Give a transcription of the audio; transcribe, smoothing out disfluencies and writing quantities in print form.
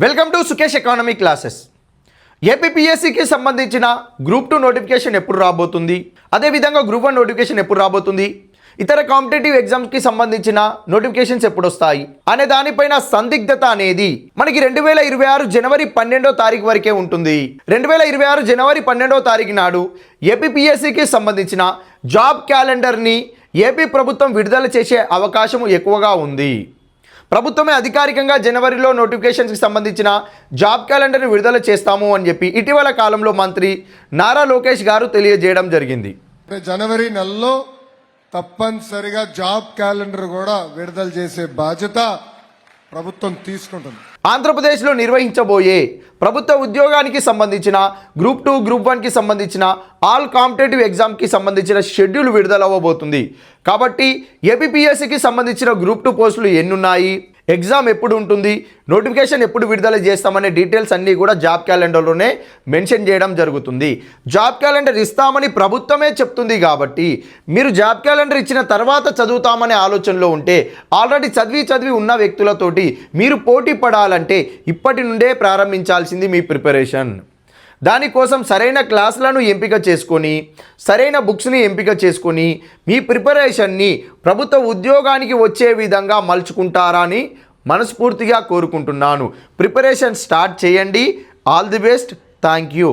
Welcome to Sukesh economy classes. ఏపీపీఎస్సీకి సంబంధించిన group 2 notification ఎప్పుడు రాబోతుంది, అదేవిధంగా గ్రూప్ 1 నోటిఫికేషన్ ఎప్పుడు రాబోతుంది, ఇతర కాంపిటేటివ్ ఎగ్జామ్స్కి సంబంధించిన నోటిఫికేషన్స్ ఎప్పుడు వస్తాయి అనే దానిపైన సందిగ్ధత అనేది మనకి 2026 జనవరి 12వ తారీఖు వరకే ఉంటుంది. 2026 జనవరి 12వ తారీఖు నాడు ఏపీపీఎస్సీకి సంబంధించిన జాబ్ క్యాలెండర్ని ఏపీ ప్రభుత్వం విడుదల చేసే అవకాశం ఎక్కువగా ఉంది. ప్రభుత్వమే అధికారికంగా జనవరిలో నోటిఫికేషన్స్కి సంబంధించిన జాబ్ క్యాలెండర్ని విడుదల చేస్తాము అని చెప్పి ఇటీవల కాలంలో మంత్రి నారా లోకేష్ గారు తెలియజేయడం జరిగింది. జనవరి నెలలో తప్పనిసరిగా జాబ్ క్యాలెండర్ కూడా విడుదల చేసే బాధ్యత ప్రభుత్వం తీసుకుంటుంది. ఆంధ్రప్రదేశ్లో నిర్వహించబోయే ప్రభుత్వ ఉద్యోగానికి సంబంధించిన గ్రూప్ 2, గ్రూప్ 1కి సంబంధించిన ఆల్ కాంపిటేటివ్ ఎగ్జామ్కి సంబంధించిన షెడ్యూల్ విడుదల అవ్వబోతుంది. కాబట్టి ఏపీపీఎస్సీకి సంబంధించిన గ్రూప్ 2 పోస్టులు ఎన్నున్నాయి, ఎగ్జామ్ ఎప్పుడు ఉంటుంది, నోటిఫికేషన్ ఎప్పుడు విడుదల చేస్తామనే డీటెయిల్స్ అన్నీ కూడా జాబ్ క్యాలెండర్లోనే మెన్షన్ చేయడం జరుగుతుంది. జాబ్ క్యాలెండర్ ఇస్తామని ప్రభుత్వమే చెప్తుంది కాబట్టి మీరు జాబ్ క్యాలెండర్ ఇచ్చిన తర్వాత చదువుతామనే ఆలోచనలో ఉంటే ఆల్రెడీ చదివి ఉన్న వ్యక్తులతోటి మీరు పోటీ పడాలంటే ఇప్పటి నుండే ప్రారంభించాల్సింది మీ ప్రిపరేషన్. దానికోసం సరైన క్లాసులను ఎంపిక చేసుకొని సరైన బుక్స్ని ఎంపిక చేసుకొని మీ ప్రిపరేషన్ని ప్రభుత్వ ఉద్యోగానికి వచ్చే విధంగా మలుచుకుంటారని మనస్ఫూర్తిగా కోరుకుంటున్నాను. ప్రిపరేషన్ స్టార్ట్ చేయండి. All the best. Thank you.